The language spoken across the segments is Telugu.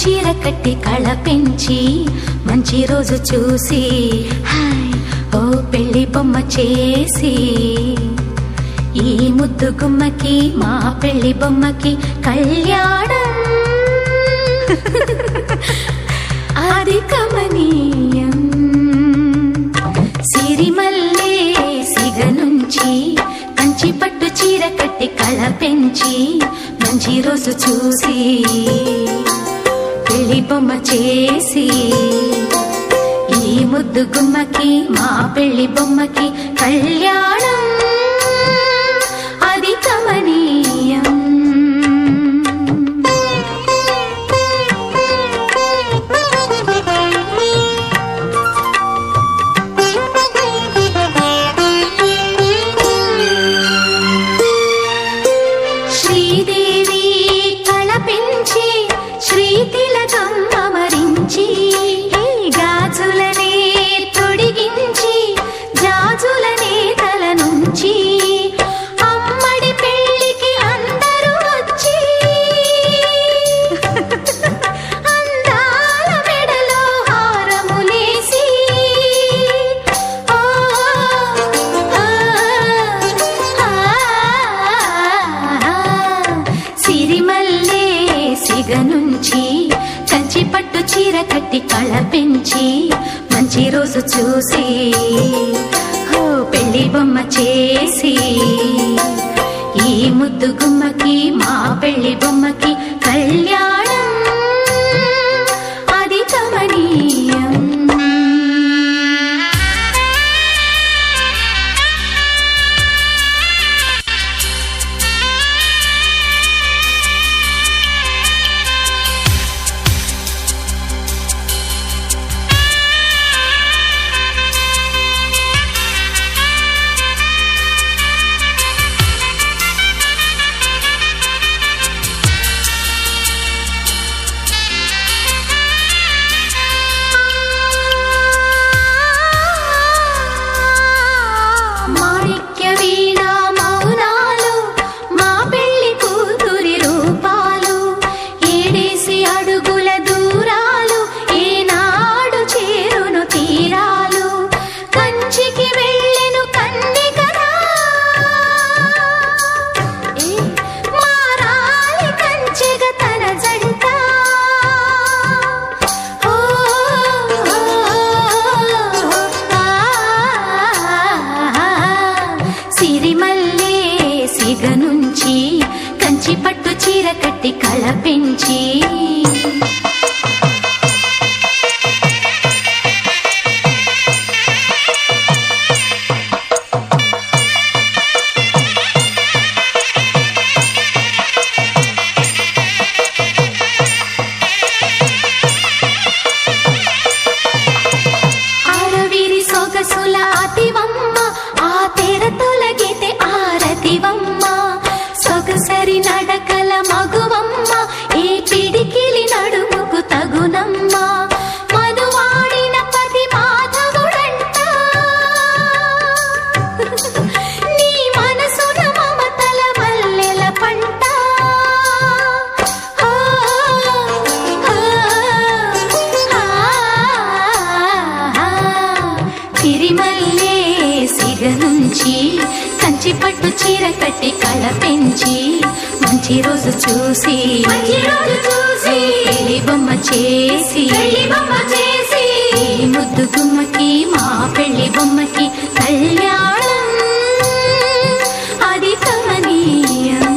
చీర కట్టి కళ పెంచి మంచి రోజు చూసి హాయ్ ఓ పెళ్లి బొమ్మ చేసి ఈ ముద్దు గుమ్మకి మా పెళ్లి బొమ్మకి కళ్యాణం అది కమనీయం. సిరిమల్లే సిగ నుంచి కంచి పట్టు చీర కట్టి కళ పెంచి మంచి రోజు చూసి పెళ్లి బొమ్మ చేసి ఈ ముద్దు గుమ్మకి మా పెళ్లి బొమ్మకి కళ్యాణం అది కమనీయం. శ్రీదేవి కళ పెంచి శ్రీతిలకం అమరించి గాజులనే తొడిగించి జాజులనే తల నుంచి అమ్మడి పెళ్లికి అందరూ వచ్చి అందాల మెడలో హారములేసి సిరిమల్లే సిగ నుంచి కంచి పట్టు చీర కట్టి కళ పెంచి మంచి రోజు చూసి ఓ పెళ్లి బొమ్మ చేసి ఈ ముద్దు గుమ్మకి మా పెళ్లి బొమ్మకి కళ్యాణం అది కమనీయం. సిరిమల్లే సిగ నుంచి కంచి పట్టు చీర కట్టి కళ పెంచి ఆరవిరి సొగసుల అతివమ్మ ఆ తెర తొలగితే ఆరతివమ్మ సొగసరి నడకల మగువమ్మ ఏ పిడికిలి నడుముకు తగునమ్మ మనువాడిన పతి మాధవుడంట నీ మనసున మమతల మల్లెల పంట సిరిమల్లే సిగ నుంచి కంచి పట్టు చీర కట్టి కళ పెంచి మంచి రోజు చూసి పెళ్లి బొమ్మ చేసి ఈ ముద్దు గుమ్మకి మా పెళ్లి బొమ్మకి కళ్యాణం అది కమనీయం.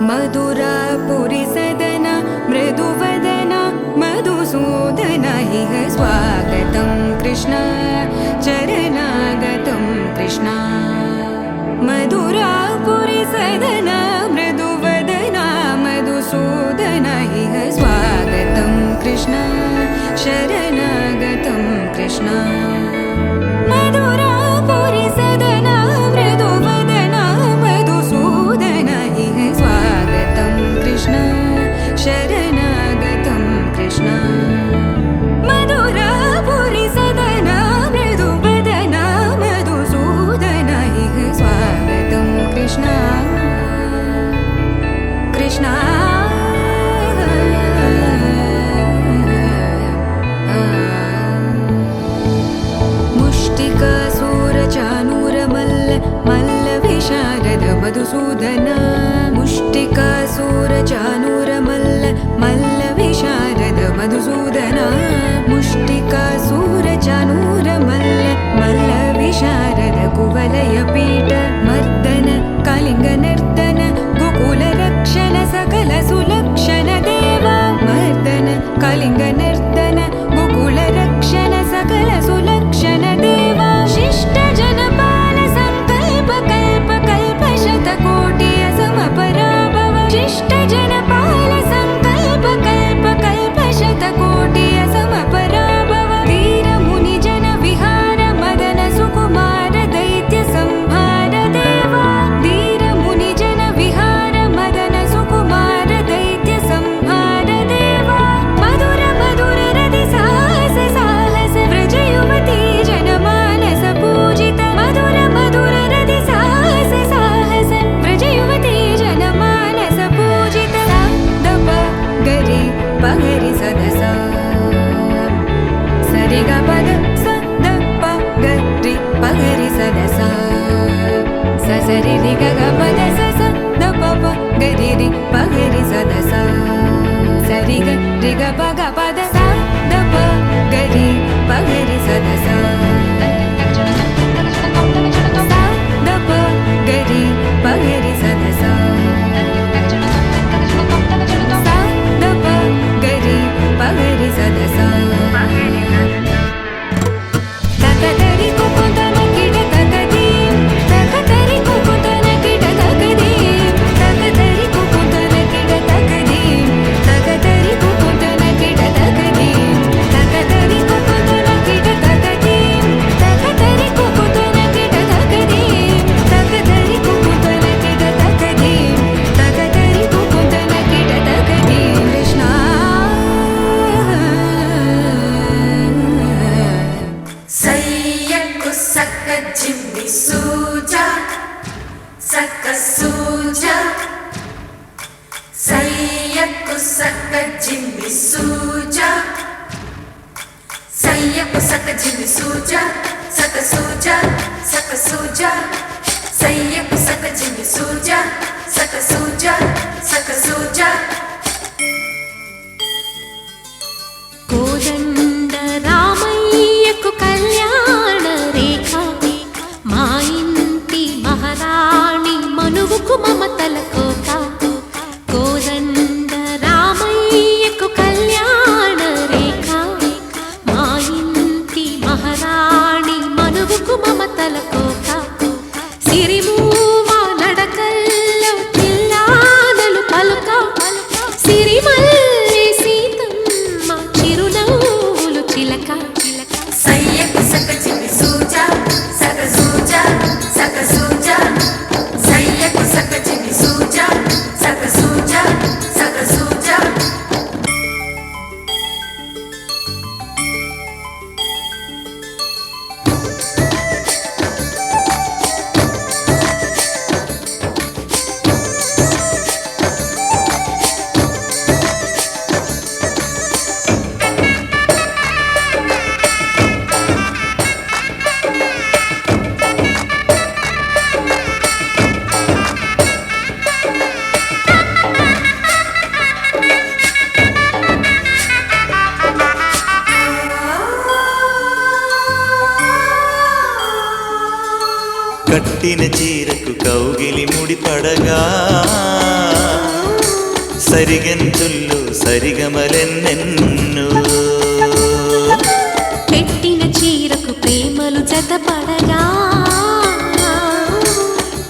మధురాపురి సదన మృదువదన మధుసూదన ఇహ స్వాగతం కృష్ణ చరణాగతం కృష్ణ. మధురాపురి సదన మృదువదన మధుసూదన ఇహ స్వాగతం కృష్ణ శరణాగతం కృష్ణ. మధురాపురి సదన మృదువదన మధుసూదన ఇహ స్వాగతం కృష్ణ శరణాగతం కృష్ణ. మధురాపురి సదన మృదువదన మధుసూదన ఇహ స్వాగతం కృష్ణ सकल सुलक्षण देवा मर्दन कलिंग नर्दन गोकुल रक्षण सकल सुलक्षण देवा शिष्ट जनपाल संकल्प कल्प कल्प शतकोटि असमपराभव शिष्ट जनपाल संकल्प कल्प कल्प शतकोटि असमपराभव वीर मुनि जन विहार मदन सुकुमार दैत्य संहार देवा वीर मुनि जन विहार मदन सुकुमार दैत्य संहार देवा मधुर मधुर रति साहस साहस व्रज युवती जनमानस पूजित मधुर मधुर रति साहस साहस व्रज युवती जनमानस पूजित दप गरि पगरि सदसा सरि ग पद स द प गरि पगरि सदसा स सरि रि ग ग पद स स द प प गरि रि पगरि सदसा सरि ग रि ग प ग पद स द प गरि पगरि सदसा स द प गरि पगरि सदसा स द प गरि पगरि सदसा तकदरि कुकुतन किड तकदीम तकदरि कुकुतन किड तकदीम तकदरि कुकुतन किड तकदीम तकदरि कुकुतन किड तकदीम तकदरि कुकुतन किड तकदीम तकदरि कुकुतन किड तकदीम तकदरि कुकुतन किड तकदीम तकदरि कुकुतन किड तकदीम कृष्णा సయ్యకు సక్క జిమ్మి సూజా సక్క సూజా సయ్యకు సక్క జిమ్మి సూజా సయ్యకు సక్క జిమ్మి సూజా సక్క సూజా సక్క సూజా సయ్యకు సక్క జిమ్మి సూజా సక్క సూజా సక్క సూజా కోదండ రామయ్యకు కళ్యాణ రేఖ మా ఇంటి మహారాణి మనువుకు మమతల కోక కోదండ రామయ్యకు కళ్యాణ రేఖ మా ఇంటి మహారాణి మనువుకు మమతల కోక సిరిమూవ నడకల్లో చిల్లానలు పలుక సిరిమల్లె సీతమ్మ చిరునవ్వులు చిలక సయ్యకు సక్క జిమ్మి సూజా సక్క సూజా సక్క సూజా సయ్యకు సక్క జిమ్మి సూజా సక్క సూజా సక్క సూజా కట్టిన చీరకు కౌగిలి ముడిపడగా సరిగంతుల్లో సరిగమలెన్నెన్నో పెట్టిన చీరకు ప్రేమలు జతపడగా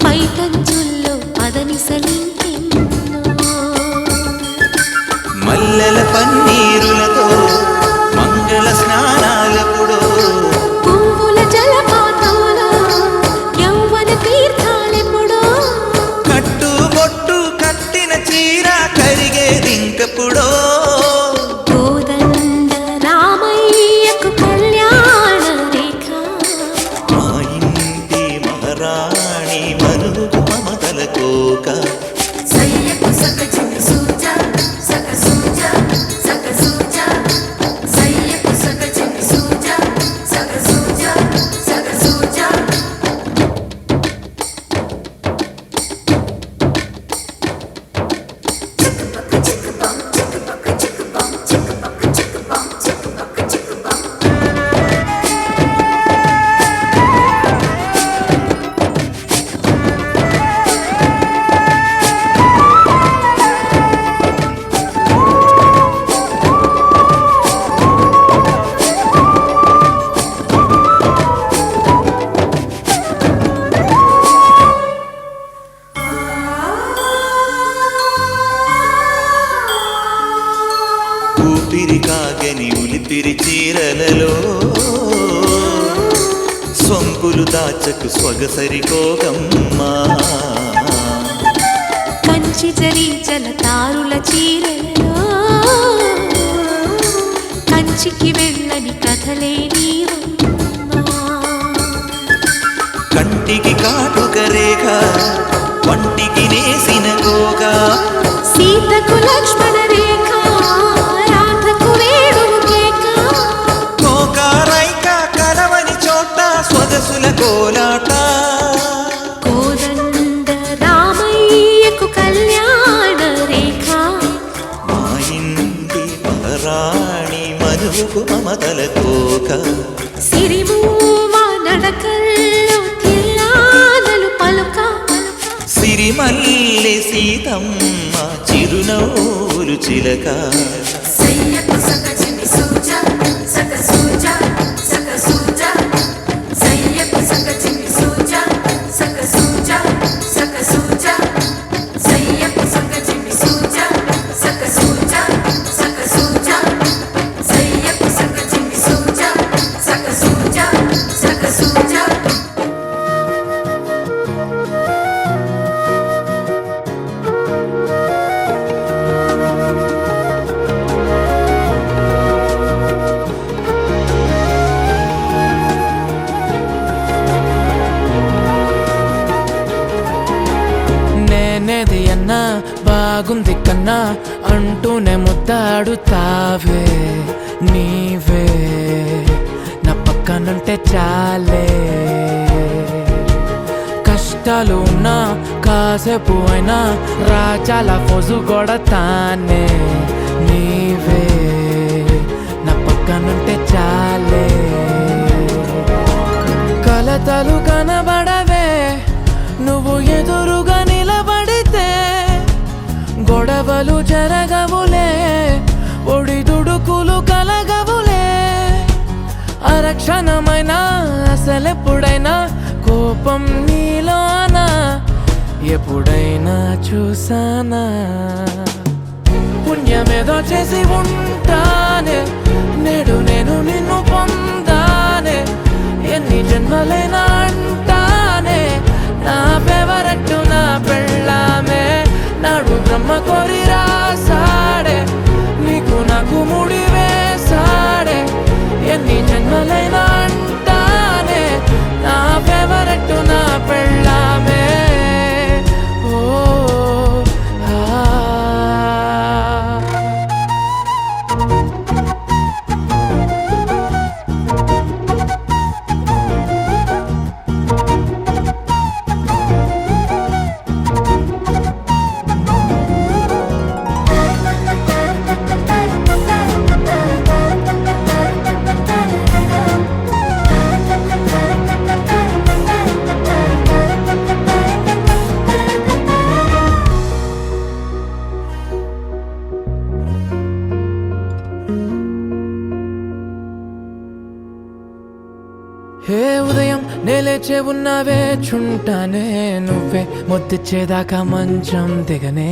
పైటంచుల్లో పదనిసలింకెన్నో మల్లెల పన్నీరులతో మంగళ స్నానాలెప్పుడో పువ్వుల జలపాతంలో యౌవన తీర్థాలెప్పుడో కట్టు బొట్టు కట్టిన చీర కరిగేదింకెప్పుడో కోదండ రామయ్యకు కళ్యాణ రేఖ మా ఇంటి మహారాణి మనువుకు మమతల కోక సయ్యకు సక్క జిమ్మి సూజా సక్క సూజా సక్క సూజా సయ్యకు సక్క జిమ్మి సూజా సక్క సూజా సక్క సూజా చిక్కుపక్క చిక్కుపం చిక్కుపక్క ఊపిరి కాగని ఉలిపిరి చీరలలో సొంపులు దాచకు స్వగసరి కోగమ్మా కంచి జరి జలతారుల చీరలో కంచికి వెళ్ళని కథలే నీవమ్మా కంటికి కాటుక రేఖ వంటికి నేసిన గోగా సీతకు లక్ష్మణ రేఖ రాధకు వేణువు కేక కోకారైక కలవని చోట స్వదసుల కోలాట కోదండ రామయ్యకు కళ్యాణ రేఖ మా ఇంటి మహారాణి మనువుకు మమతల కోక సిరిమూవ నడకల్లో తిల్లానలు పలుక సిరిమల్లె సీతమ్మ చిరునవ్వులు చిలక సయ్యకు సకజిమి సూజ సక సూజ సక సూజ సయ్యకు సకజిమి సూజ సక సూజ సక సూజ సయ్యకు సకజిమి సూజ సక సూజ సక సూజ సయ్యకు సకజిమి సూజ సక సూజ సక సూజ నేనేది అన్నా బాగుంది కన్నా అంటూనే ముద్దాడుతావే నీవే నా పక్కనుంటే చాలే కష్టాలు ఉన్నా కాసేపు అయినా రాజాల ఫోజు కొడతానే నీవే నా పక్కనుంటే చాలే కలతలు కనబడవే నువ్వు ఎదురుగా నిలబడితే గొడవలు జరగవులే ఒడిదుడుకులు కలగవులే అరక్షణమైనా అసలెప్పుడైనా కోపం నీలోనా ఎప్పుడైనా చూసానా పుణ్యమేదో చేసి ఉంటానే నేడు నేను నిన్ను పొందానే ఎన్ని జన్మలైనా అంటానే నా ఫేవరెట్ నా పెళ్ళామే నాడు బ్రహ్మ కోరి రాసాడే నీకు నాకు ముడి వేసాడే ఎన్ని జన్మలైనా అంటానే నా ఫేవరెట్ నా పెళ్ళామే ఓ ఆ హే ఉదయం నేలేచే ఉన్నావే చుంటానే నువ్వే ముద్దిచ్చేదాకా మంచం దిగనే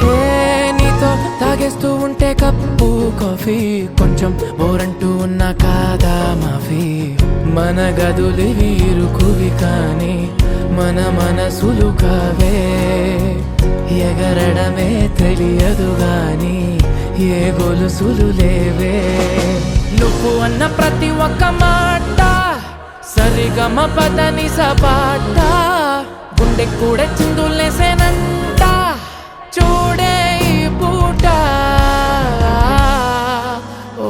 హే నీతో తాగేస్తూ ఉంటే కప్పు కాఫీ కొంచెం బోరంటూ ఉన్నా కాదా మాఫీ మన గదులు వీరుకువి కానీ మన మనసులు కావే ఎగరడమే తెలియదు గాని ఏ గొలుసులు లేవే నువ్వు అన్న ప్రతి ఒక్క మాట సరిగమ పదని సపాట గుండె కూడా చిందులేసేనంట చూడే ఈ పూట ఓ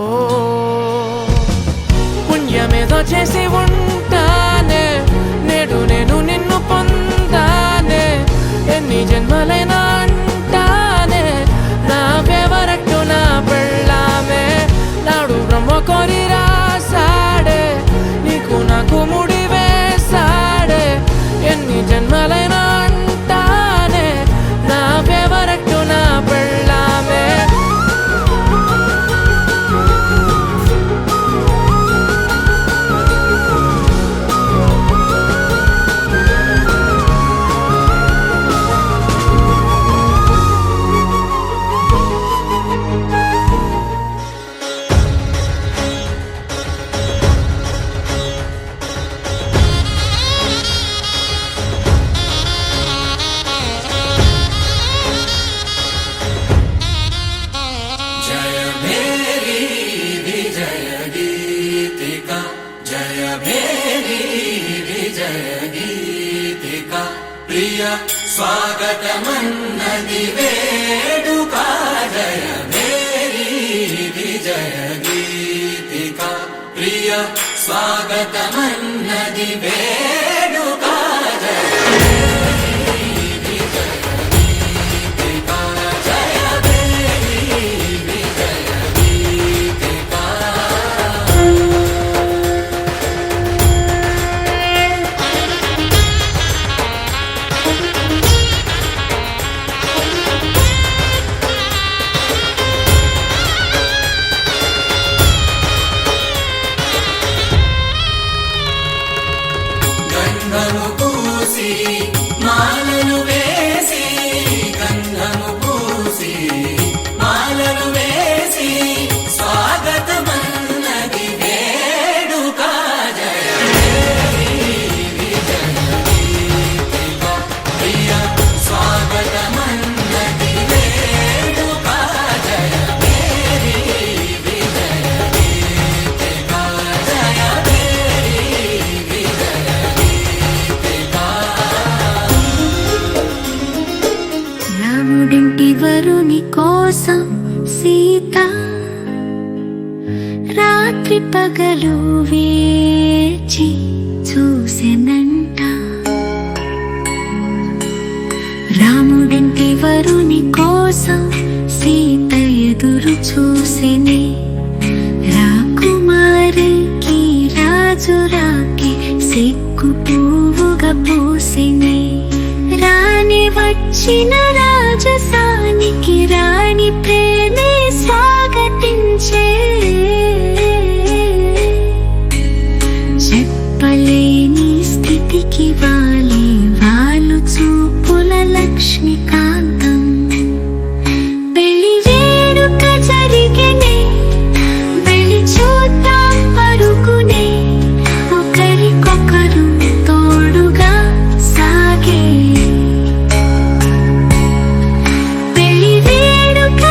పుణ్యమేదో చేసి ఉంటానే నేడు నేను నిన్ను పొందానే ఎన్ని జన్మలైనా అంటానే నా ఫేవరెట్ నా పెళ్ళామే నాడు బ్రహ్మ కోరి రాసాడే నీకు నాకు ముడి వేసాడే ఎన్ని జన్మలైనా అంటానే నా ఫేవరెట్ నా పెళ్ళామే గీతిక ప్రియ స్వాగతమన్నది వేడుక జయ మేరీ విజయ గీతిక ప్రియ స్వాగతమన్నది వేడుక జయ గంధము పూసి మాలలు వేసి గంధము పూసి మాలలు వేసి స్వాగతమన్నది వేడుక జయ విజయ ప్రియ స్వాగతమన్నది వేడుక జయ మేరీ విజయ జయ రాముడింటి వరుని కోసం సీత రాత్రి పగలు వేచి చూసెనంట. రాముడింటి వరుని కోసం సీత ఎదురు చూసెనే. రాకుమారికి రాజు రాకి సిగ్గు పువ్వుగా పూసెనే. రాణి వచ్చిన రాజసానికి రాణి ప్రేమే స్వాగతించే. చెప్పలేని స్థితికి వాలి వాళ్ళు చూపుల లక్ష్మీకాంతం. పెళ్లి వేడుక జరిగెనే పెళ్లి చూద్దాం పరుగునే. ఒకరికొకరు తోడుగా సాగే పెళ్లి వేడుక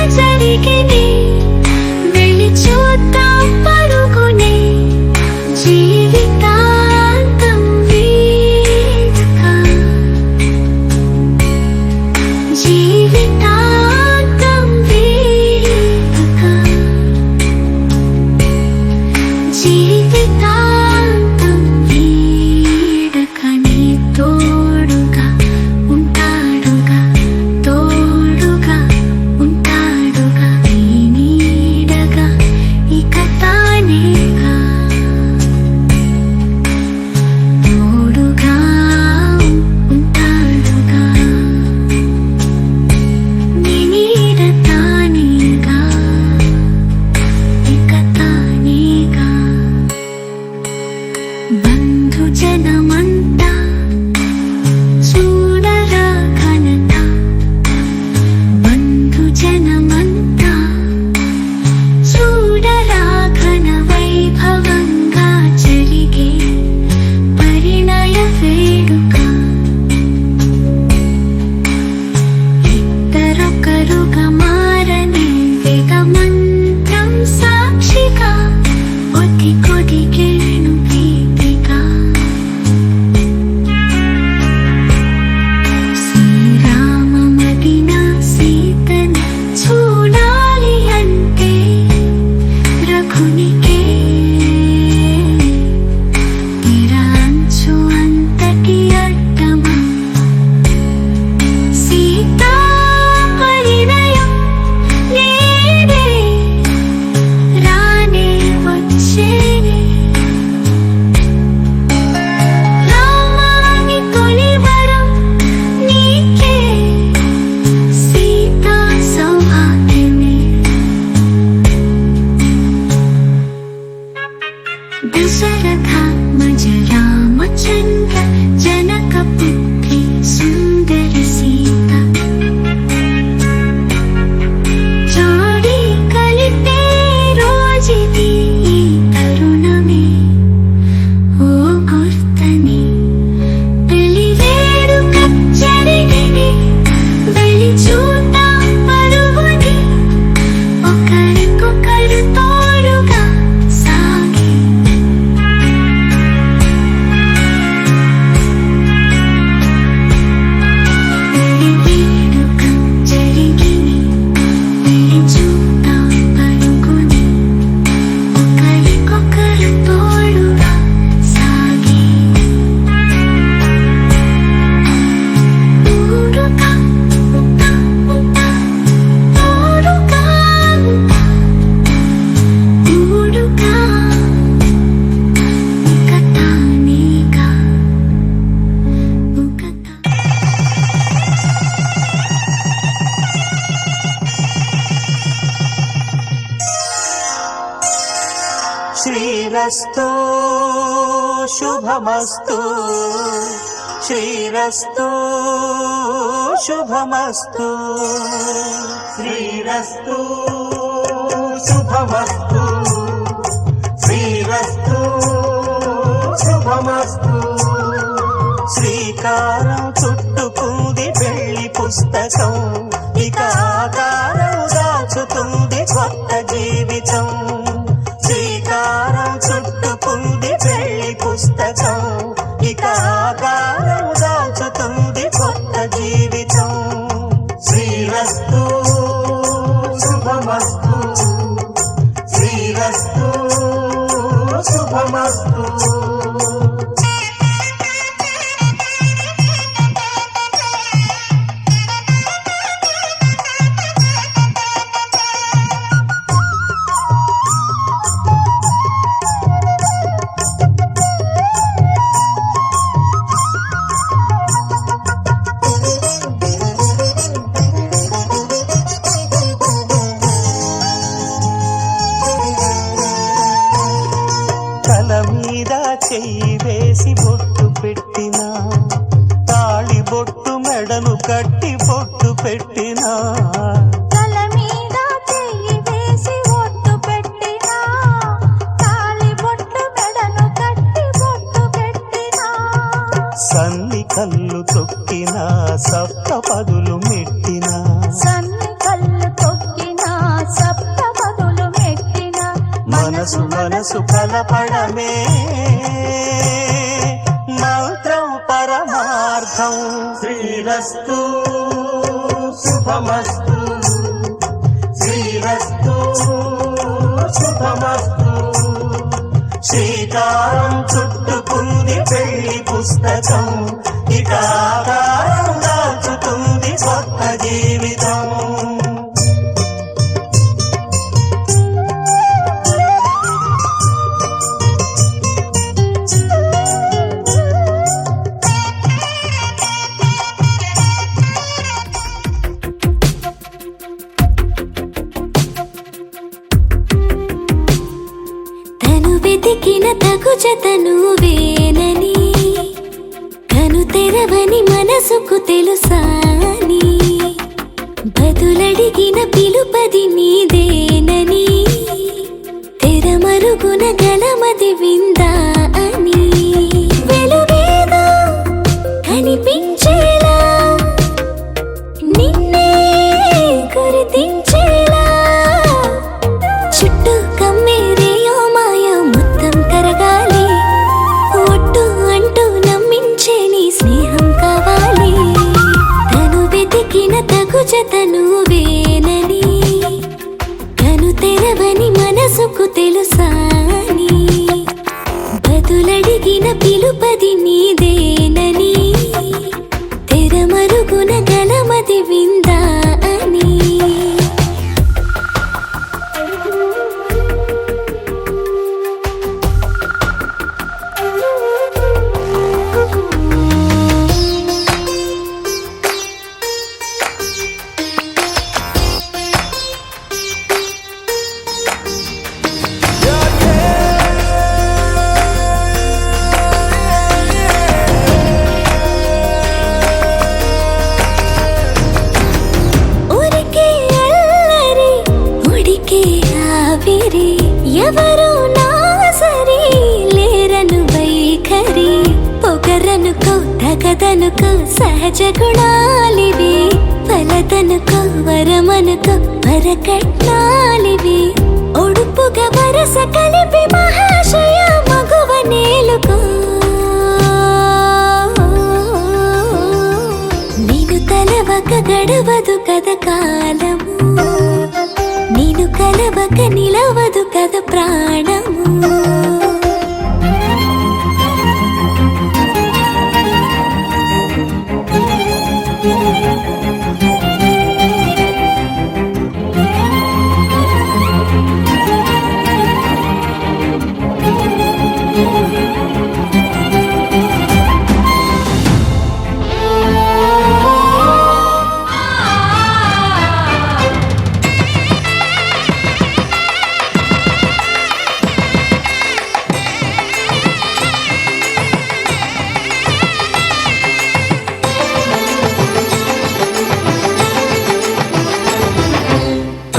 శ్రీరస్తు శుభమస్తు శ్రీరస్తు శుభమస్తు శ్రీరస్తు శుభమస్తు శ్రీరస్తు శుభమస్తు శ్రీకారం చుట్టుకుంది పెళ్లి పుస్తకం ఇక ఆకారం దాచుతుంది కొత్త జీవితం శ్రీకారం చుట్టుకుంది పెళ్లి పుస్తకం ఇక ఆకారం దాచుతుంది కొత్త జీవితం శ్రీరస్తు శుభమస్తు శ్రీరస్తు శుభమస్తు తల మీద చెయ్యి వేసి బొట్టు పెట్టినా తాళి బొట్టు మెడను కట్టి బొట్టు పెట్టినా తల మీద చెయ్యి వేసి ఒట్టు పెట్టినా తాళి బొట్టు మెడను కట్టి బొట్టు పెట్టినా సన్ని కళ్ళు తొక్కినా సప్త పదులు మెట్టినా సన్ని కళ్ళు తొక్కినా సప్త పదులు మెట్టినా మనసు మనసు కలపడమే మంత్రం పరమార్థం శ్రీరస్తు శుభమస్తు శ్రీరస్తు శుభమస్తు శ్రీకారం చుట్టుకుంది పెళ్లి పుస్తకం ఇక ఆకారం దాచుతుంది కొత్త జీవితం తను వెతికిన తగు జతను వేనని కను తెరవని మనసుకు తెలుసాని బదులడిగిన పిలుపది నీదేనని తెరమరుగున గలమది విందా అని వెలుగేదో కనిపించేలా నిన్నే గుర్తించేలా చుట్టూ కమ్మేరేయో మాయ మొత్తం కరగాలి ఒట్టు అంటూ నమ్మించే నీ స్నేహం కావాలి తను వెతికిన తగు జతను వేనని కను తెరవని మనసుకు తెలుసాని బదులడిగిన పిలుపది నీదేనని తెరమరుగున గలమది విందా అని ఊరికే అల్లరి ఉడికే ఆవిరి ఎవరు నా సరి లేరను వైఖరి పొగరనుకో తగదనుకో సహజ గుణాలివి ఫలదనుకో వరమనుకో వరకట్నాలివి ఒడుపుగా వరస కలిపి మహాశయ మగువ నేలుకో నేను తలవక గడవదు కద కాలము నేను కలవక నిలవదు కద ప్రాణము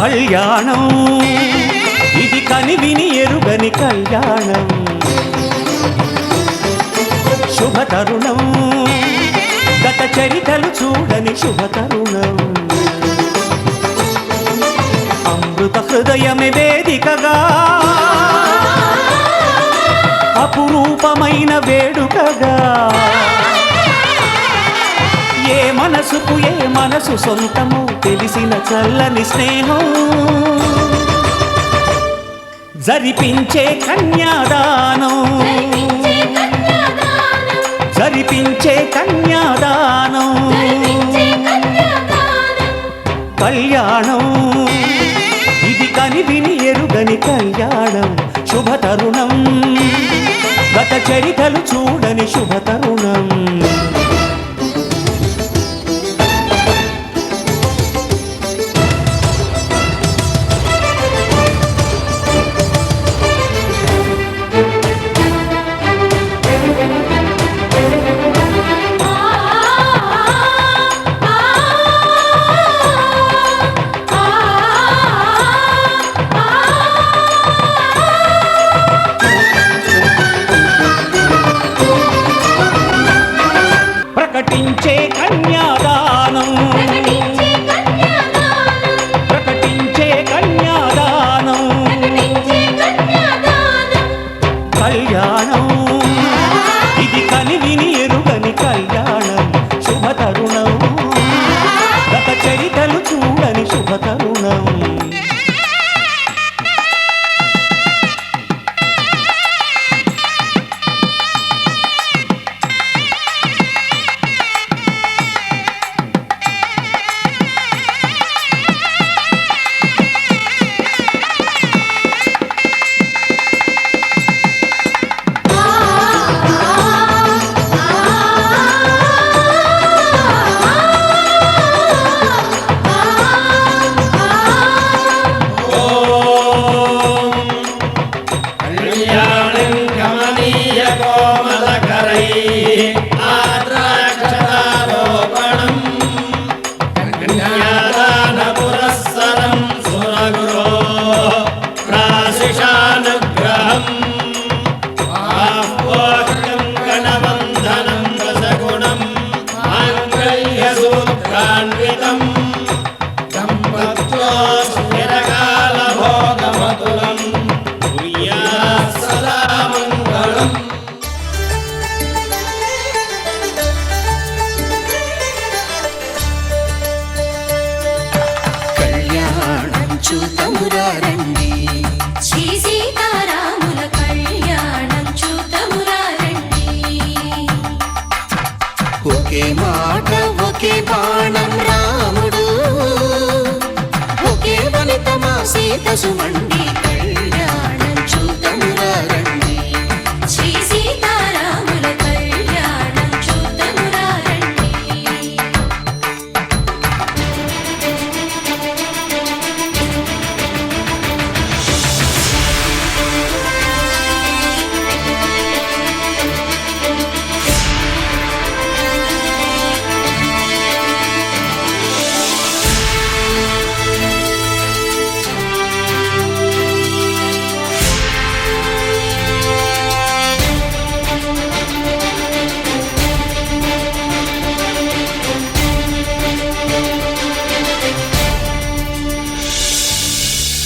కళ్యాణం ఇది కనివిని ఎరుగని కళ్యాణం, శుభతరుణం గత చరితలు చూడని శుభతరుణం, అమృత హృదయమే వేదికగా అపురూపమైన వేడుకగా, ఏ మనసుకు ఏ మనసు సొంతము తెలిసిన చల్లని స్నేహం, జరిపించే కన్యాదానం, జరిపించే కన్యాదానం, కళ్యాణం ఇది కనివిని ఎరుగని కళ్యాణం, శుభతరుణం గత చరితలు చూడని శుభతరుణం. ప్రకటించే కన్యాదానం, ప్రకటించే కన్యాదానం, కళ్యాణం ఇది కనివిని ఎరుగని కళ్యాణం, శుభతరుణం గత చరితలు చూడని శుభతరుణం. కళ్యాణం గమనీయ కోమలకరై ఆద్రాక్షరారోపణం కన్యాదాన పురస్సరం సురగురో ప్రాశిషానుగ్రహం ఆహ్వానం గణవంధనం రసగుణం మాంగళ్యసూత్రాన్వితం దంపత్యో స్థిరకాల భోగమతులం సదా మంగళం. కళ్యాణం చూతమురారండి, శ్రీ సీతారాముల కళ్యాణం చూతమురారండి. ఒకే మాట ఒకే బాణం రాముడు, ఒకే వనిత మా సీత సుమండి, కళ్యాణం చూతమురారండి. శ్రీ సీతారాముల కళ్యాణం చూతమురారండి.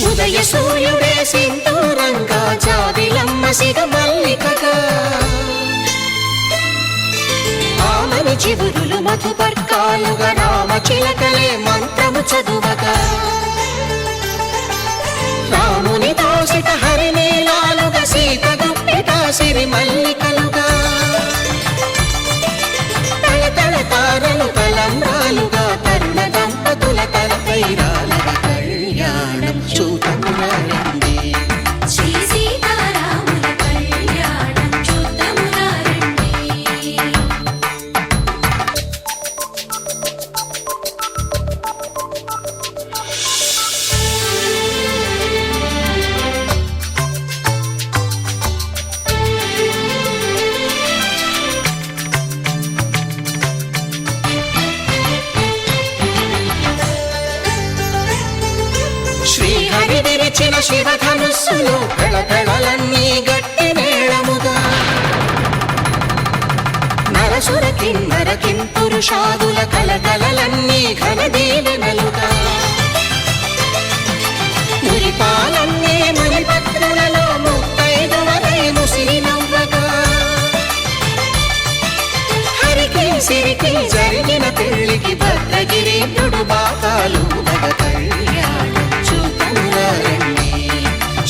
ఉదయ సూర్యుడే సింధూరంగా, జాబిలమ్మ సిగ మల్లికగా, ఆమని చివురులు మధుపర్కాలుగా, రామ చిలకలే మంత్రము చదువగా, రాముని దోసిట హరినీలాలుగా, సీత గుప్పిట సిరి మల్లికలుగా, తళతళ తారలు తలంబ్రాలుగా, తరుణ దంపతుల తలపై రాలగా, కళ్యాణం చూతమురారండి. శ్రీ సీతారాముల కళ్యాణం చూతమురారండి. విరిచిన శివధనుస్సులో కళకళలన్నీ గట్టి మేళముగా నరసురకిన్నరకిం పురుషాదుల కలకలలన్నీ ఘన దీవెనలుగా మురిపాలన్నీ మణిపత్రులలో ముత్తైదువలై ముసిరి నవ్వగా హరికి సిరికి జరిగిన పెళ్లికి భద్రగిరీంద్రుడు బాకాలు కళ్యాణం చూతమురారండి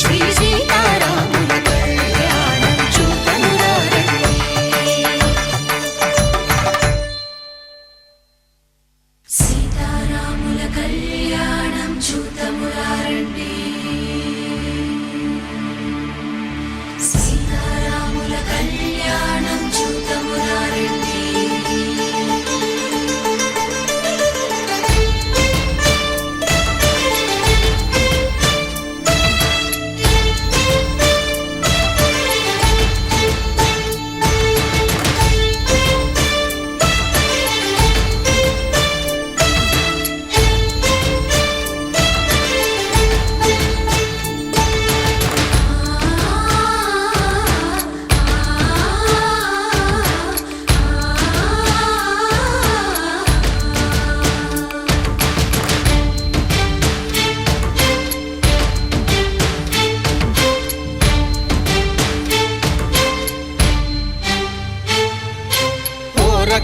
శ్రీ సీతారాముల కళ్యాణం చూతమురారండి సీతారాముల కళ్యాణం చూతమురారండి సీతారాముల కళ్యాణం చూతమురారండి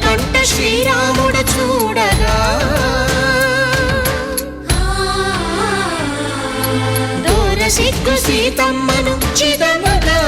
కంట శ్రీరాముడు చూడగా దూర సిగ్గు సీతమ్మను చిదమగా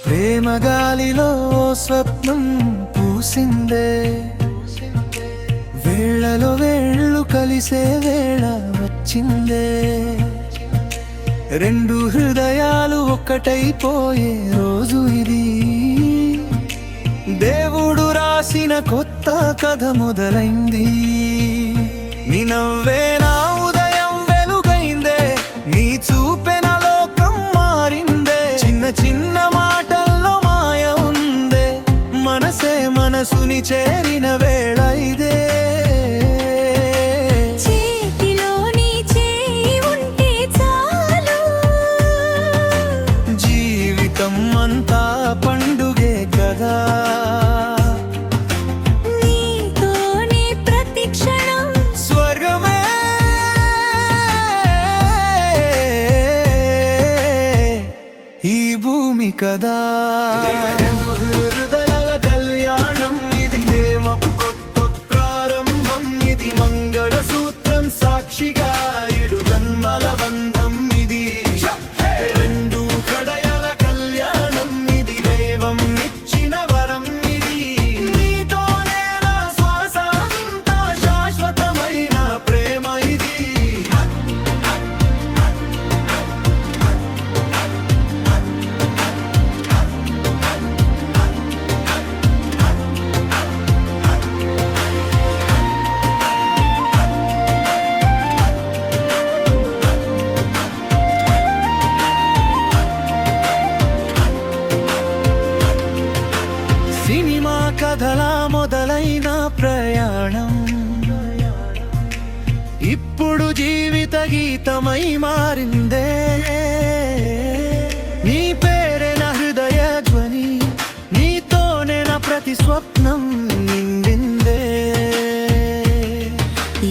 ప్రేమగాలిలో స్వప్నం పూసిందే వేళలో వేళ్ళు కలిసే వేళ వచ్చిందే రెండు హృదయాలు ఒక్కటైపోయే రోజు ఇది దేవుడు రా రాసిన కొత్త కథ మొదలైంది. నీ నవ్వే నా ఉదయం వెలుగైందే, నీ చూపే నా లోకం మారిందే. చిన్న చిన్న మాటల్లో మాయ ఉందే, మనసే మనసుని చేరిన వేళ ఇదే. అంతా పండుగే కదా, నీతోనే ప్రతి క్షణం స్వర్గమే. ఈ భూమి కదా హృదయాల కళ్యాణం, ఇది ప్రేమ కొత్త ప్రారంభం. ఇది మంగళ సూత్రం సాక్షిగా ఇరు జన్మల బంధం. ఇది రెండు కడయాల కళ్యాణం, ఇది దైవం ఇచ్చిన వరం. ఇది నీతోనే నా శ్వాస అంతా శాశ్వతమైన ప్రేమ. ఇది సినిమా కథలా మొదలైన ప్రయాణం ఇప్పుడు జీవిత గీతమై మారిందే. నీ పేరే నా హృదయ ధ్వని, నీతోనే నా ప్రతి స్వప్నం నిండిందే.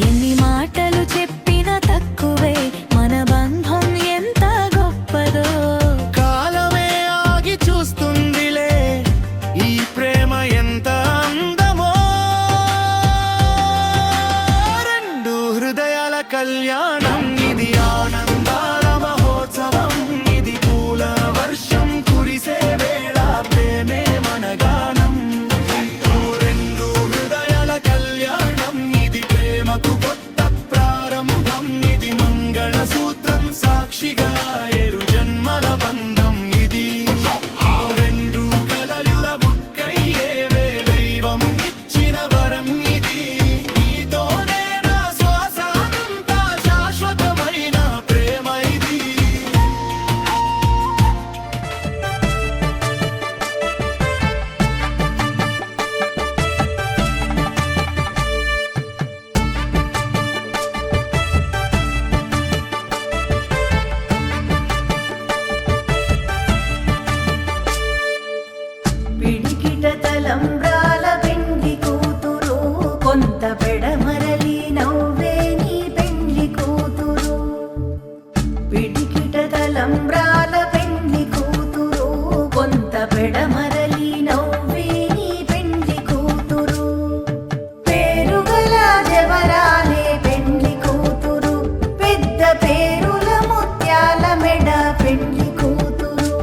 ఎన్ని మాటలు చెప్పినా తక్కువే, మన బంధం ఎంత గొప్పదో. కాలమే ఆగి చూస్తుందిలే, ఈ ప్రేమ ఎంత అందమో. రెండు హృదయాల కళ్యాణం, ఇది ఆనందాల మహోత్సవం. ఇది పూల వర్షం కురిసే వేళ, ప్రేమే మన గానం. రెండు హృదయాల కళ్యాణం, ఇది ప్రేమకు కొత్త ప్రారంభం. ఇది మంగళ సూత్రం సాక్షిగా ఏరు జన్మల బంధం. ఇది రెండు కలయుల బుక్కయ్యే దైవం ఇచ్చిన వరం. ఇది నీతోనే నా శ్వాస అంతా శాశ్వతమైన ప్రేమ. ఇది పిడికిట తలంబ్రాల పెండ్లి కూతురు, కొంత పెడమరలి నవ్వే నీ పెండ్లి కూతురు. పిడికిట తలంబ్రాల పెండ్లి కూతురు, కొంత పెడమరలి నవ్వే నీ పెండ్లి కూతురు. పేరుగల జవరాలే పెండ్లి కూతురు, పెద్ద పేరుల ముత్యాల మెడ పెండ్లి కూతురు.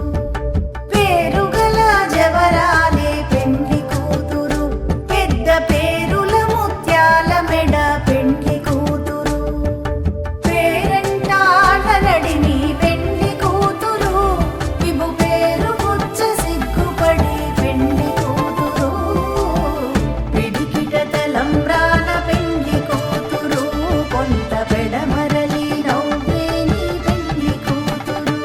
పేరుగల జవరాలే పెండ్లి కూతురు, పెద్ద పేరుల ముత్యాల మెడ పెండ్లి కూతురు. పేరంటాల నడిమి పెండ్లి కూతురు, విభు పేరు ముచ్చ సిగ్గుపడే పెండ్లి కూతురు. పిడికిట తలంబ్రాల పెండ్లి కూతురు, కొంత పెడమరలి నవ్వే నీ పెండ్లి కూతురు.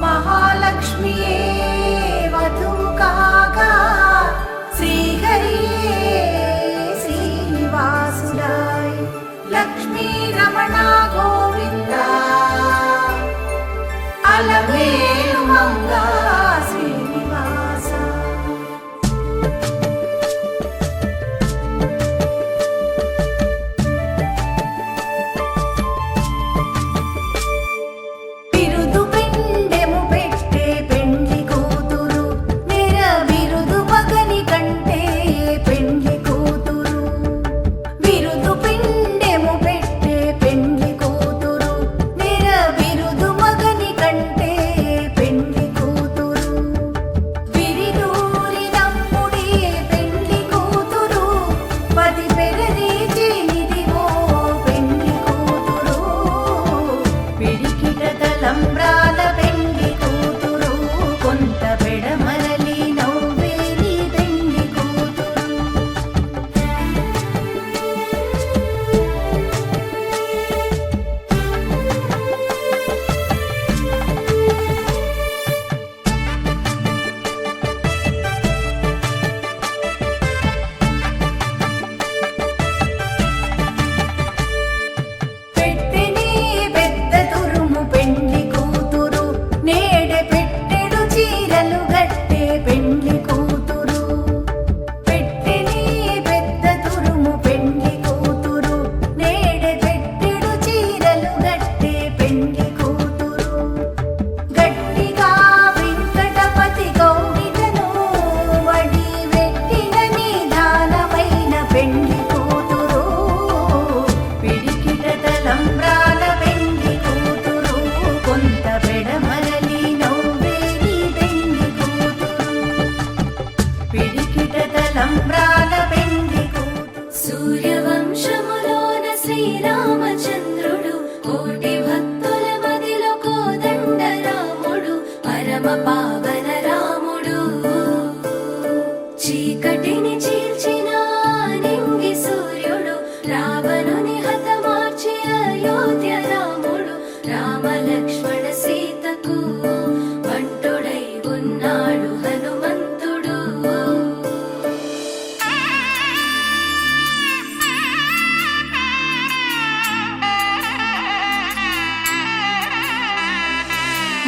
మహాలక్ష్మియే వధువు కాగా, శ్రీహరియే శ్రీనివాసుడాయ్. లక్ష్మీ రమణ గోవింద, అలమేలు మంగా శ్రీనివాస. బిరుదు పెండెము పెట్టే పెండ్లి కూతురు, నిర బిరుదు మగని కంటే పెండ్లి కూతురు. బిరుదు పెండెము పెట్టే పెండ్లి కూతురు, నిర బిరుదు మగని కంటే చీకటిని చీల్చిన నింగి సూర్యుడు రావణుని హతమార్చి అయోధ్య రాముడు రామ లక్ష్మణ సీతకు బంటుడై ఉన్నాడు హనుమంతుడు.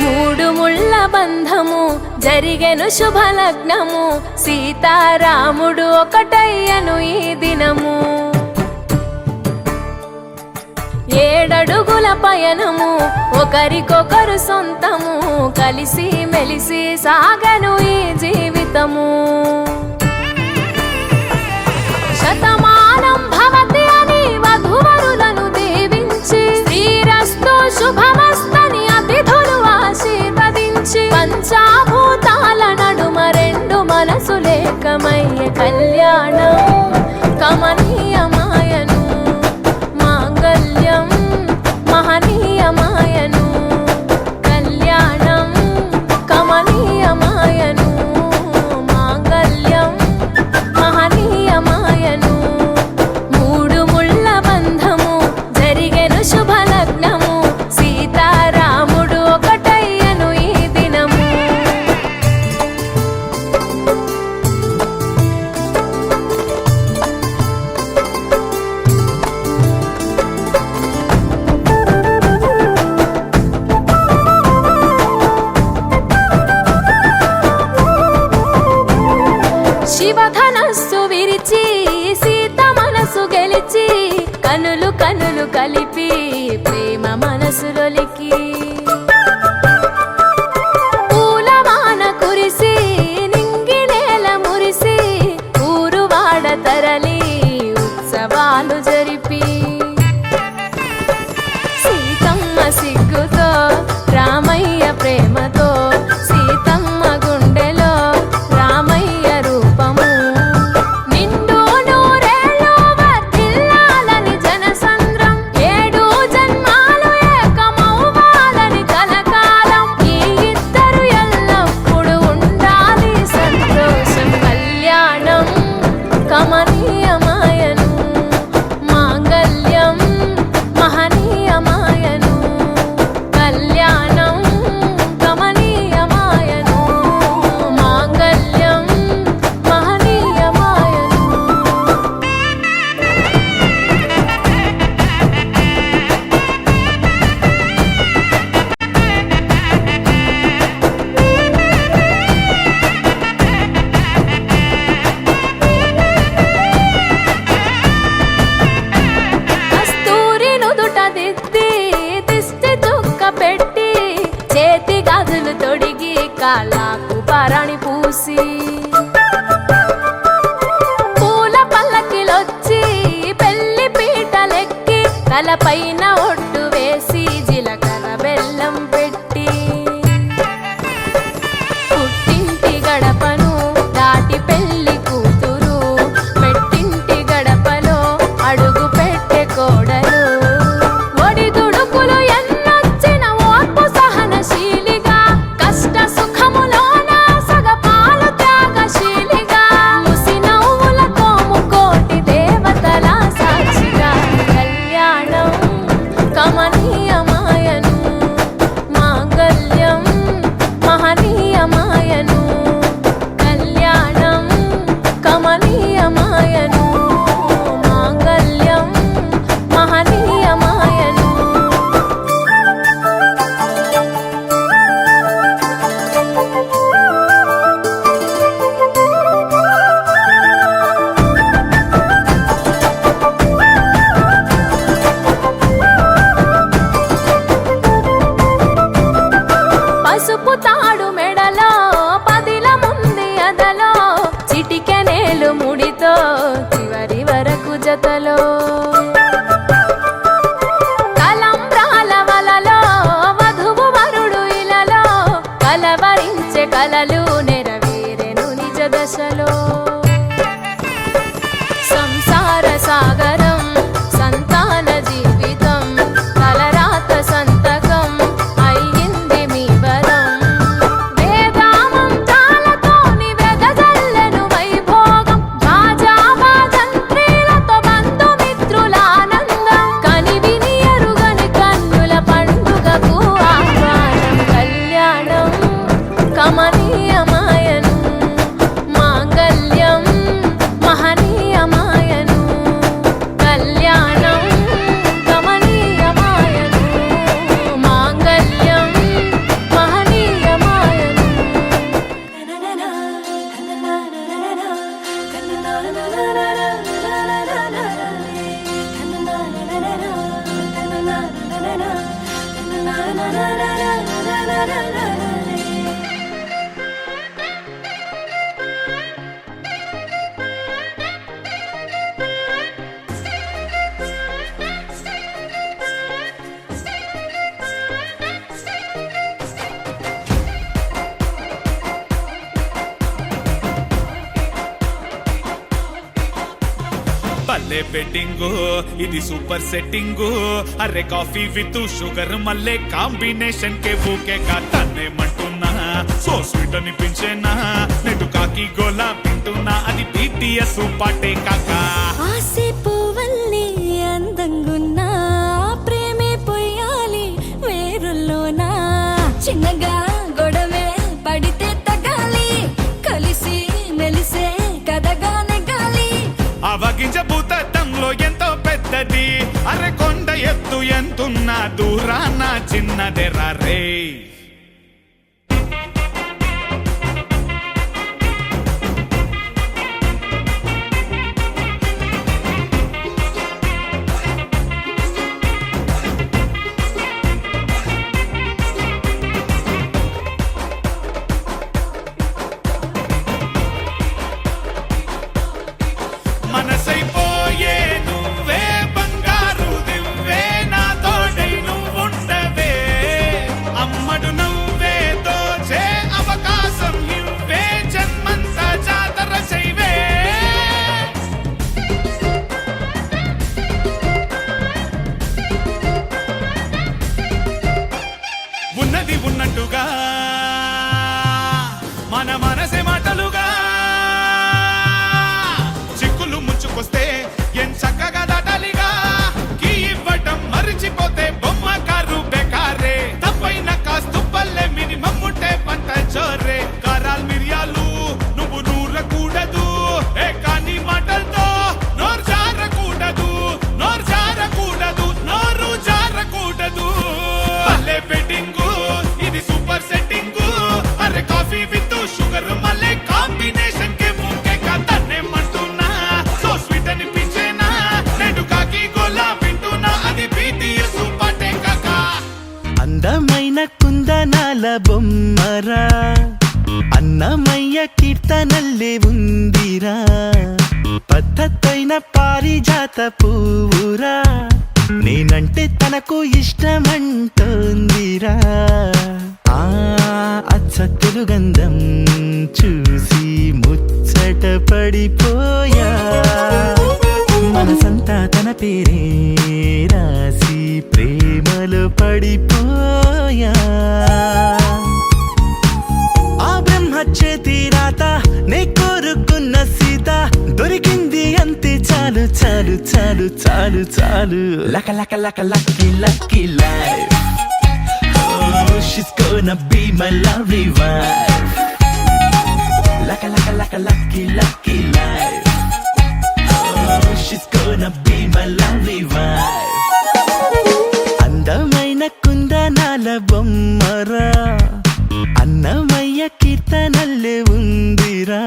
మూడు ముళ్ళ బంధము జరిగెను శుభలగ్నము సీతారాముడు ఒకటయ్యను ఈ దినము. 7 అడుగుల పయనము ఒకరికొకరు సొంతము కలిసి మెలిసి సాగను ఈ జీవితము. శతమానం భవతి అని వధువరులను దీవించి శ్రీరస్తు శుభమస్తని అతిథులు ఆశీర్వదించి పంచాభూతాల నడుమ 2 మనసులేకమయ్యే కళ్యాణం కమనీయమాయను మాంగళ్యం మహనీయమాయను కళ్యాణం కమనీయమాయను మాంగళ్యం మహనీయమాయను. 3 ముళ్ళ బంధము జరిగెను శుభలగ్నము సీతారాముడు ఒకటయ్యను ఈ దినము. శివధనస్సు విరిచి సీత మనసు గెలిచి కనులు కనులు కలిపి ప్రేమ మనసులొలికి పూలవాన కురిసి నింగి నేల మురిసి ఊరు వాడ తరలి ఉత్సవాలు జరిపి సీతమ్మ సిగ్గుతో రామయ్య ప్రేమతో సీతమ్మ గుండెలో రామయ్య రూపము నిండు నూరేళ్ళు వర్ధిల్లాలని జనసంద్రం 7 జన్మాలు ఏకమవ్వాలని కలకాలం ఈ ఇద్దరు ఎల్లప్పుడూ ఉండాలి సంతోషం కళ్యాణం కమనీయమాయను మాంగళ్యం మహనీయమాయను కళ్యాణం కమనీయమాయను మాంగళ్యం మహనీయమాయను. కస్తూరి నుదుట దిద్ది దిష్టి చుక్క పెట్టి చేతి గాజులు తొడిగి కాళ్ళకు పారాణి పూసి పూల పల్లకిలొచ్చి పెళ్లి పీటలెక్కి తలపైన ఒట్టు వేసి జీలకర్ర బెల్లం పెట్టి పుట్టింటి గడపను దాటి పెళ్లి కూతురు మెట్టింటి గడపలో అడుగు పెట్టే కోడలు ఒడిదుడుకులు ఎన్నొచ్చిన ఓర్పు సహనశీలిగా కష్ట సుఖములోన సగపాలు త్యాగశీలిగా ముసి నవ్వులతో ముకోటి దేవతల సాక్షిగా కళ్యాణం కమనీయమాయను మాంగళ్యం మహనీయమాయను కళ్యాణం కమనీయమాయను మాంగళ్యం మహనీయమాయను. పసుపు తాడు మెడలో పదిల ముంది అదలో చిటికెనేలు ముడితో చివరి వరకు జతలో కలంబ్రాల వలలో వధువు వరుడు ఇలలో కలవరించే కలలు నెరవేరెను నిజ దశలో సంసార సాగరం సంతాన జీవితం తలరాత సంతకం అయ్యింది మీ వరం వేదామం చాలతోని వెదజల్లెను వైభోగం భలే బెట్టింగు ఇది సూపర్ సెట్టింగు అరే కాఫీ విత్ షుగర్ మల్లే కాంబినేషన్ కే ఊకే కాతానేమంటున్నా సో స్వీట్ అనిపించేనా నెటు కాకి గోలా వింటున్నా అది BTS పాటే కాకా ఆసే పువ్వల్లే అందంగున్నా ప్రేమే పొయ్యాలి వేరుల్లోనా చిన్నగా గొడవే పడితే తగాలి కలిసి మెలిసే కదగా నెగాలి అవగింజ భూతత్వంలో ఎంతో పెద్దది అరే కొండ ఎత్తు ఎంతున్నా దూరాన చిన్నదెరా రే మనసైపోయే నువ్వే బంగారు దివ్వే నా తోడై నువ్వుండవే అమ్మడు నువ్వే దోచే అవకాశం ఇవ్వే జన్మంతా జాతర చేయవే ఉన్నది ఉన్నట్టుగా మన మనసే మాటలుగా చిక్కులు ముంచుకొస్తే ఎన్ చక్కగా దాటాలిగా కీ ఇవ్వటం మరిచిపోతే బొమ్మ కారు బెకారే తప్పైన కాస్తు పల్లె మినిమం ఉంటే పంట చోరే కారాల్ మిరియాలు నువ్వు నూరకూడదు ఏ కానీ మాటలతో నోరు జారకూడదు నోరు జారకూడదు నోరు జారకూడదు పల్లె బెట్టింగు ఇది సూపర్ సెట్టింగు అరే కాఫీ విత్ షుగర్ మల్లే కాంబినేషన్ కే ఊకే కాతానేమంటున్నా సో స్వీట్ అనిపించేనా నెటు కాకి గోలా వింటున్నా అది BTS పాటే కాకా అందమైన కుందనాల బొమ్మరా అన్నమయ్య కీర్తనల్లే ఉందిరా పద్ధతైన పారిజాత పువ్వురా నేనంటే తనకు ఇష్టమంటోందిరా ఆ అచ్చ తెలుగంధం చూసి ముచ్చట పడిపోయా మనసంతా తన పేరే రాసి ప్రేమలో పడిపోయా ఆ బ్రహ్మ చేతి రాత నే కోరుకున్న సీత దొరికింది అంతే చాలు చాలు చాలు చాలు చాలు లక లక లక lucky lucky life Oh, she's gonna be my lovely wife లక లక లక lucky lucky life Oh, she's gonna be my lovely wife అందమైన కుందనాల బొమ్మరా అన్నమయ్య కీర్తనల్లే ఉందిరా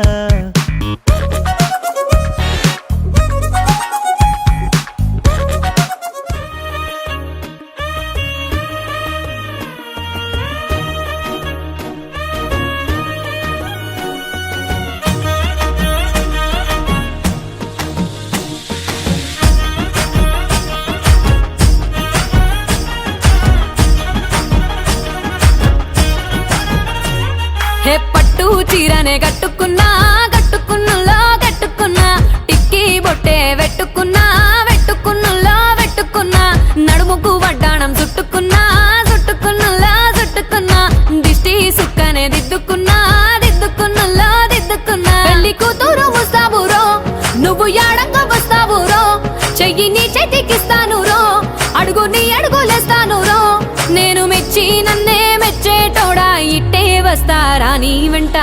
హే పట్టు చీరనే కట్టుకున్నా కట్టుకున్నులో కట్టుకున్నా టిక్కీ బొట్టే వెట్టుకున్నా వెట్టుకున్నులో వెట్టుకున్నా నడుముకు వడ్డాణం చుట్టుకున్నా చుట్టుకున్నులో చుట్టుకున్నా దిష్టి సుక్కనే దిద్దుకున్నా దిద్దుకున్నులో దిద్దుకున్నా పెళ్లి కూతురు ముస్తాబురో నువ్వు యాడంగా వస్తావురో చెయ్యి నీ చేతికిస్తాను రో అడుగు నీ అడుగులేస్తాను రో నేను మెచ్చి నన్నే మెచ్చేటోడా ఇట్టే వస్తారా నీ వెంట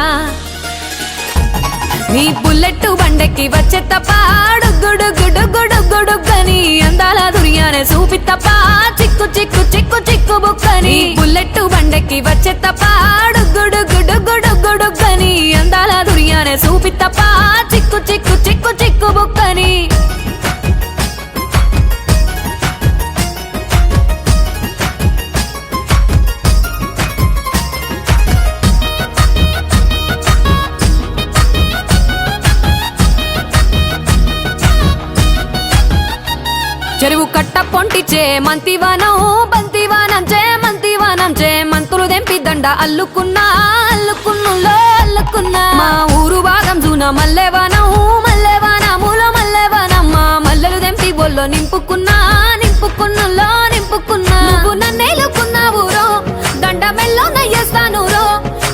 నీ బుల్లెట్ బండెక్కి వచ్చే తప్ప గుడుగుడుగుడుగుడుగుడుగని అందాల దుర్యానే చూపి తప్ప చిక్కు చిక్కు చిక్కు చిక్కు బుక్కని బుల్లెట్ బండెక్కి వచ్చే తప్ప గుడుగుడుగుడుగుడుగని అందాల దుర్యానే చూపి తప్ప చిక్కు చిక్కు చిక్కు చిక్కు చెరువు కట్ట పొంటిచే మంతివానం బంతివానం చే మంతివానం చే మంతులు దెంపి దండ అల్లుకున్నా అల్లుకున్నులో అల్లుకున్నా మా ఊరు భాగం జూన మల్లెవానం మల్లెవానములో మల్లెవానమ్మ మల్లెలు దెంపి బొల్లో నింపుకున్నా నింపుకున్నులో నింపుకున్నా నువ్వు నన్నేలుకున్నావు రో దండ మెల్లో నయ్యేస్తాను రో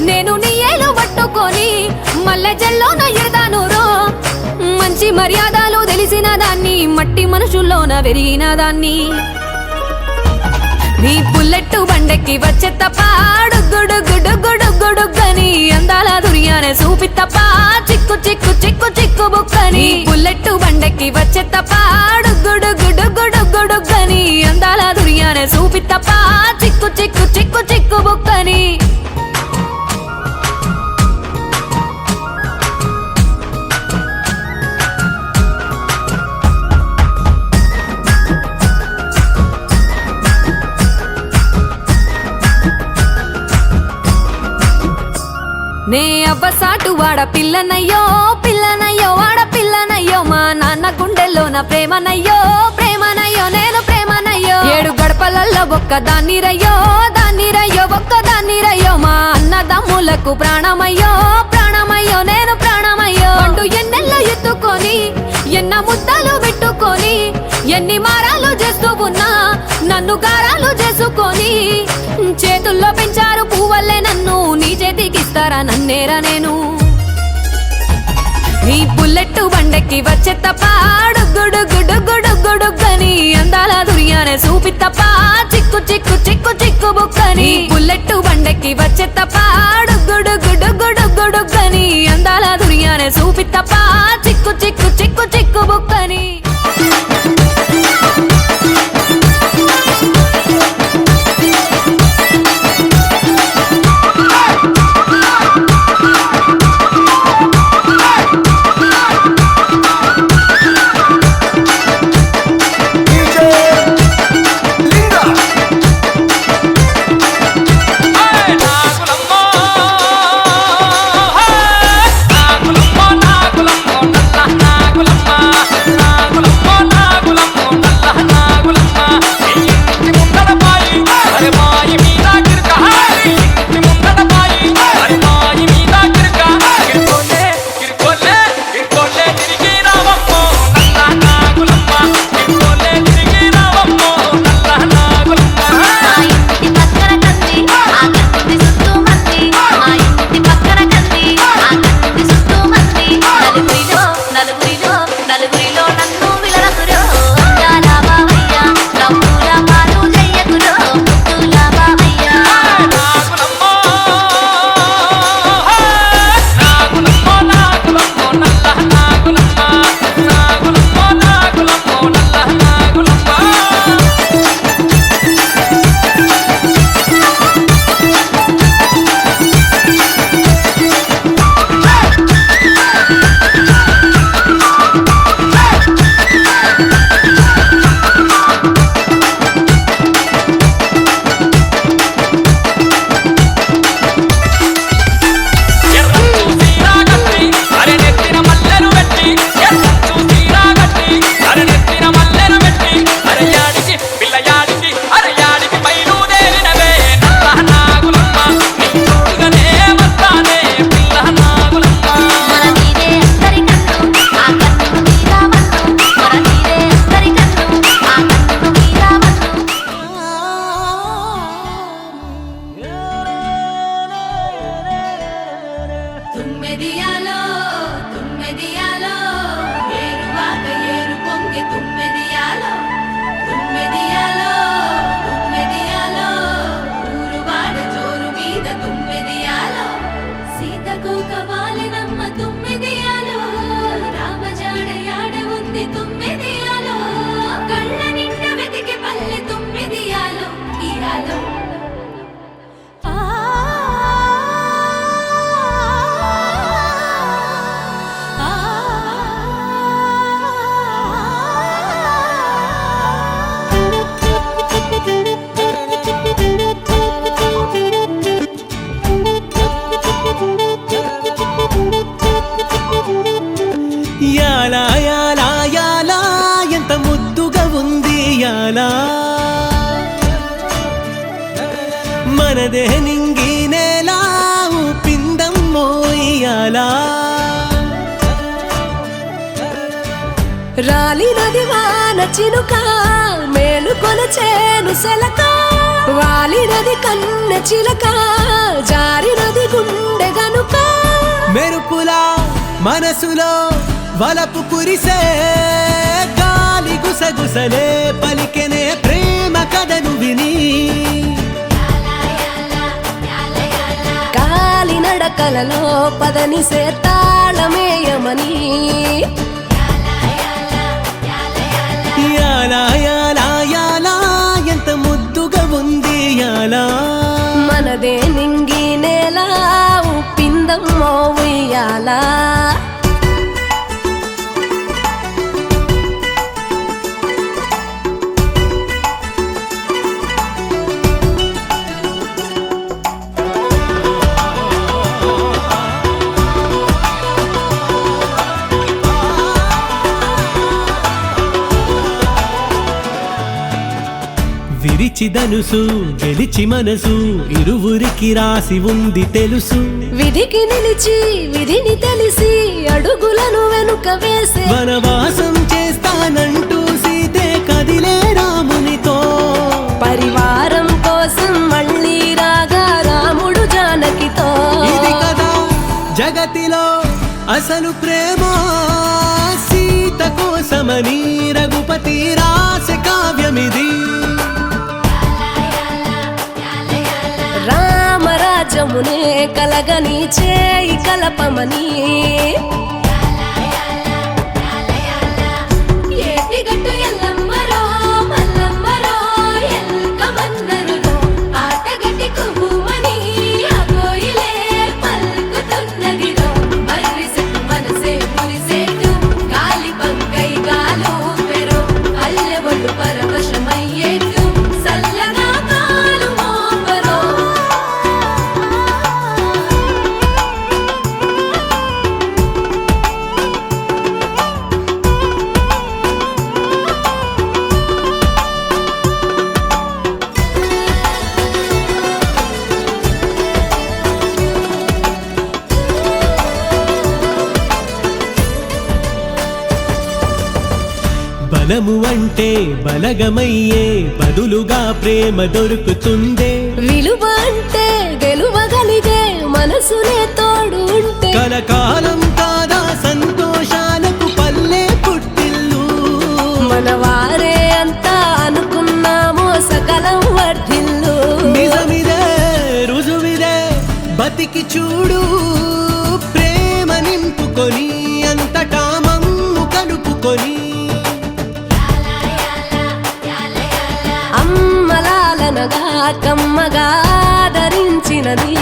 నేను నీ ఏలు పట్టుకొని మల్లె జల్లో నయ్యేదాను రో మంచి మర్యాదలు తెలిసిన దాన్ని మట్టి మనుషుల్లోన పెరిగిన దాన్ని నీ బుల్లెట్టు బండెక్కి వచ్చే తప్ప గుడుగుడుగుడుగుడుగుడుగని అందాల దుర్యానే చూపి తప్ప చిక్కు చిక్కు చిక్కు చిక్కు బుక్కని బుల్లెట్టు బండెక్కి వచ్చే తప్ప గుడుగుడుగుడుగుడుగని అందాల దుర్యానే చూపి తప్ప చిక్కు చిక్కు చిక్కు చిక్కు బుక్కని నే అవ్వసాటు వాడ పిల్లనయ్యో పిల్లనయ్యో వాడ పిల్లనయ్యో మా నాన్న గుండెల్లోన ప్రేమనయ్యో ప్రేమనయ్యో నేను ప్రేమనయ్యో 7 గడపలల్లో ఒక్క దాన్ని రయ్యో ఒక్క దాన్ని రయ్యో మా అన్నదమ్ములకు ప్రాణమయ్యో ప్రాణమయ్యో నేను ప్రాణమయ్యో అంటూ ఎన్నెల్లో ఎత్తుకొని ఎన్న ముద్దలు పెట్టుకొని ఎన్ని మారాలు చేస్తూ ఉన్నా నన్ను గారాలు చేసుకొని చేతుల్లో పెంచారు పువ్వల్లే నన్ను నీ చేతికిస్తారా నన్నేరా నేను నీ బుల్లెట్టు బండెక్కి వచ్చే తప్ప గుడుగుడుగుడుగుడుగని అందాల దుర్యానే చూపి తప్ప చిక్కు చిక్కు చిక్కు చిక్కు బుక్కని బుల్లెట్టు బండెక్కి వచ్చే తప్ప గుడుగుడుగుడుగుడుగని అందాల దుర్యానే చూపి తప్ప చిక్కు చిక్కు చిక్కు చిక్కు బుక్కని మనదే నింగి నేలా ఊపిందం మోయాలా రాలినది వాన చినుక మేలు కొలచేను సెలక వాలినది కన్న చిలక జారినది గుండె గనుక మెరుపులా మనసులో వలపు కురిసే గాలి గుసగుసలే పలికెనే ప్రేమ కథను విని కాలి నడకలలో పదనిసే తాళమేయమని యాలా యాలా యాలా ఎంత ముద్దుగా ఉంది యాలా మనదే నింగి నేల ఉప్పిందమ్మో ఉయ్యాలా విరిచి ధనుసు గెలిచి మనసు ఇరువురికి రాసి ఉంది తెలుసు విధికి నిలిచి విధిని తెలిసి అడుగులను వెనుక వేసే వనవాసం చేస్తానంటూ సీతే కదిలే రామునితో పరివారం కోసం మళ్ళీ రాగా రాముడు జానకితో ఇది కదా జగతిలో అసలు ప్రేమ సీత కోసమని రఘుపతి రాసే కావ్యమిది రామరాజమునే కలగని చేయి కలపమని ఏటిగట్టు ఎల్లమ్మరో మల్లమ్మరో ఎల్కమన్నరులో ఆటగట్టి కుబుమని అగోయిలే పలుకుతున్నదిరో మర్రిసెట్టు మనసే మురిసేటు గాలి బంకై గాలు పెరో అల్లెవడు పరవశమయ్యేటు సల్లగా కాలు మోపరో బలము అంటే బలగమయ్యే బదులుగా ప్రేమ దొరుకుతుందే విలువ అంటే గెలువగలిగే మనసునే తోడు ఉంటే కలకాలం కాదా సంతోషాలకు పల్లె పుట్టిల్లు మన వారే అంతా అనుకున్నామో సకలం వర్ధిల్లు నిజమిదే రుజువిదే బతికి చూడు ప్రేమ నింపుకొని అంతటా మమ్ము కలుపుకొని అమ్మలాలనగా కమ్మగా ధరించినది